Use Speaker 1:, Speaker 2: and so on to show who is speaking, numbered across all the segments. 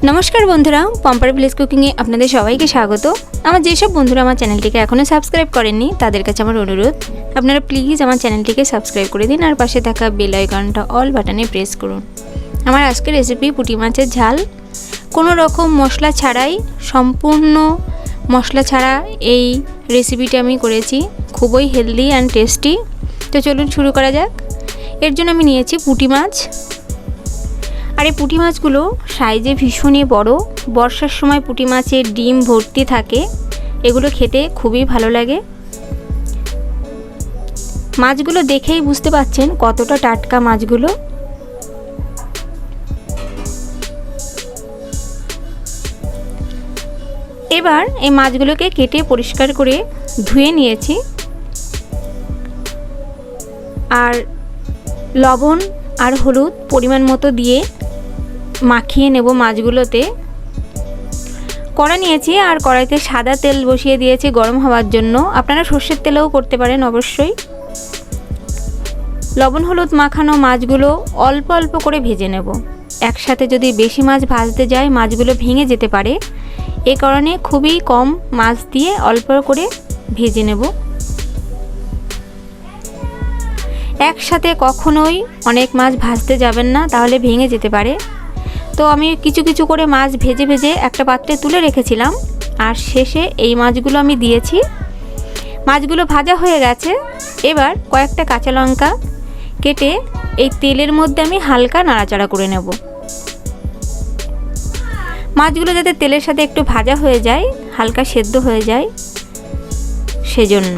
Speaker 1: नमस्कार बंधुरा पम्पार ভিলেজ কুকিংয়ে আপনাদের সবাইকে স্বাগত। আমার যেসব বন্ধুরা আমার চ্যানেলটিকে এখনো সাবস্ক্রাইব করেননি তাদের কাছে আমার অনুরোধ, আপনারা প্লিজ আমার চ্যানেলটিকে সাবস্ক্রাইব করে দিন আর পাশে থাকা বেল আইকনটা অল বাটনে প্রেস করুন। আমার আজকের রেসিপি পুঁটি মাছের ঝাল, কোনো রকম মশলা ছাড়াই, সম্পূর্ণ মশলা ছাড়া এই রেসিপিটা আমি করেছি, খুবই হেলদি অ্যান্ড টেস্টি। তো চলুন শুরু করা যাক। এর জন্য আমি নিয়েছি পুঁটি মাছ। আর এই পুঁটি মাছগুলো সাইজে ভীষণই বড়। বর্ষার সময় পুঁটি মাছের ডিম ভর্তি থাকে, এগুলো খেতে খুবই ভালো লাগে। মাছগুলো দেখেই বুঝতে পাচ্ছেন কতটা টাটকা মাছগুলো। এবার এই মাছগুলোকে কেটে পরিষ্কার করে ধুয়ে নিয়েছি আর লবণ আর হলুদ পরিমাণ মতো দিয়ে মাখিয়ে নেব মাছগুলোতে। কড়া নিয়েছি আর কড়াইতে সাদা তেল বসিয়ে দিয়েছি গরম হওয়ার জন্য। আপনারা সর্ষের তেলেও করতে পারেন অবশ্যই। লবণ হলুদ মাখানো মাছগুলো অল্প অল্প করে ভেজে নেব। একসাথে যদি বেশি মাছ ভাজতে যায় মাছগুলো ভেঙে যেতে পারে, এ কারণে খুবই কম মাছ দিয়ে অল্প করে ভেজে নেব। একসাথে কখনোই অনেক মাছ ভাজতে যাবেন না, তাহলে ভেঙে যেতে পারে। তো আমি কিছু কিছু করে মাছ ভেজে ভেজে একটা পাত্রে তুলে রেখেছিলাম আর শেষে এই মাছগুলো আমি দিয়েছি। মাছগুলো ভাজা হয়ে গেছে। এবার কয়েকটা কাঁচা লঙ্কা কেটে এই তেলের মধ্যে আমি হালকা নাড়াচাড়া করে নেব। মাছগুলো যাতে তেলের সাথে একটু ভাজা হয়ে যায়, হালকা সেদ্ধ হয়ে যায় সেজন্য।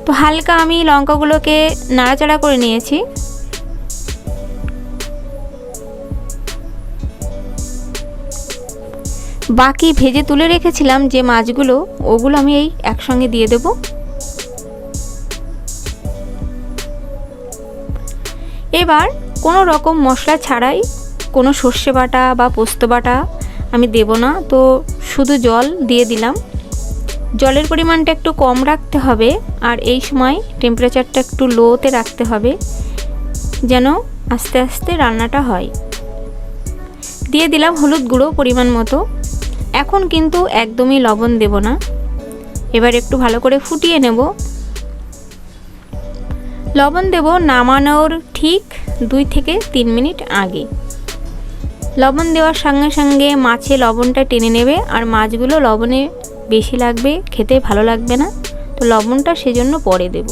Speaker 1: তো হালকা আমি লঙ্কাগুলোকে নাড়াচাড়া করে নিয়েছি। বাকি ভেজে তুলে রেখেছিলাম যে মাছগুলো, ওগুলো আমি এই একসঙ্গে দিয়ে দেব। এবার কোনো রকম মশলা ছাড়াই, কোনো সর্ষে বাটা বা পোস্ত বাটা আমি দেব না, তো শুধু জল দিয়ে দিলাম। জলের পরিমাণটা একটু কম রাখতে হবে আর এই সময় টেম্পারেচারটা একটু লোতে রাখতে হবে যেন আস্তে আস্তে রান্নাটা হয়। দিয়ে দিলাম হলুদ গুঁড়ো পরিমাণ মতো। এখন কিন্তু একদমই লবণ দেব না। এবার একটু ভালো করে ফুটিয়ে নেব। লবণ দেব নামানোর ঠিক 2 থেকে 3 মিনিট আগে। লবণ দেওয়ার সঙ্গে সঙ্গে মাছে লবণটা টেনে নেবে আর মাছগুলো লবণে বেশি লাগবে, খেতে ভালো লাগবে না, তো লবণটা সেজন্য পরে দেব।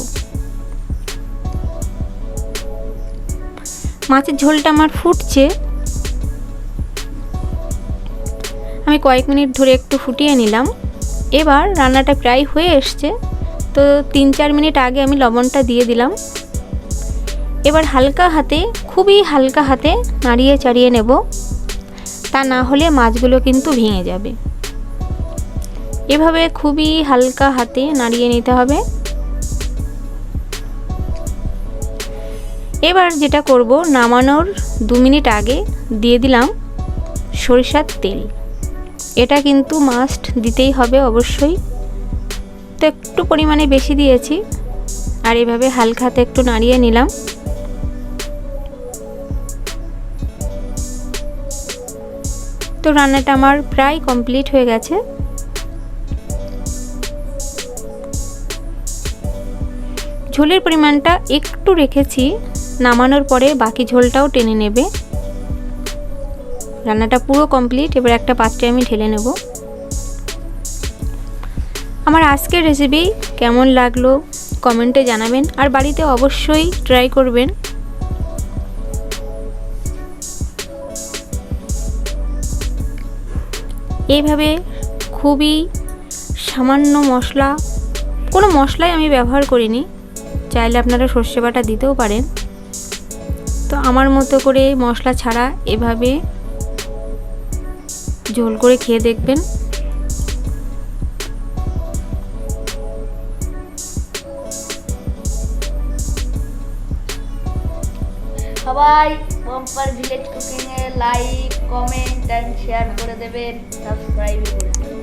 Speaker 1: মাছের ঝোলটা আমার ফুটছে, আমি কয়েক মিনিট ধরে একটু ফুটিয়ে নিলাম। এবার রান্নাটা প্রায় হয়ে এসছে, তো 3-4 মিনিট আগে আমি লবণটা দিয়ে দিলাম। এবার হালকা হাতে, খুবই হালকা হাতে নাড়িয়ে চাড়িয়ে নেব, তা না হলে মাছগুলো কিন্তু ভেঙে যাবে। এভাবে খুবই হালকা হাতে নাড়িয়ে নিতে হবে। এবার যেটা করব, নামানোর 2 মিনিট আগে দিয়ে দিলাম সরিষার তেল। এটা কিন্তু মাস্ট দিতেই হবে অবশ্যই, তো একটু পরিমাণে বেশি দিয়েছি আর এভাবে হালকা হাতে একটু নাড়িয়ে নিলাম। তো রান্নাটা আমার প্রায় কমপ্লিট হয়ে গেছে। ঝোলের পরিমাণটা একটু রেখেছি, নামানোর পরে বাকি ঝোলটাও টেনে নেবে। রান্নাটা পুরো কমপ্লিট। এবার একটা পাত্রে আমি ঢেলে নেব। আমার আজকের রেসিপি কেমন লাগলো কমেন্টে জানাবেন আর বাড়িতে অবশ্যই ট্রাই করবেন। এইভাবে খুবই সামান্য মশলা, কোনো মশলাই আমি ব্যবহার করিনি, চাইলে আপনারা সর্ষে বাটা দিতেও পারেন। তো আমার মতো করে মশলা ছাড়া এভাবে ঝোল করে খেয়ে দেখবেন।
Speaker 2: সবাই পম্পার ভিলেজ কুকিং এ লাইক, কমেন্ট এন্ড শেয়ার করে দেবেন, সাবস্ক্রাইব করে দেবেন।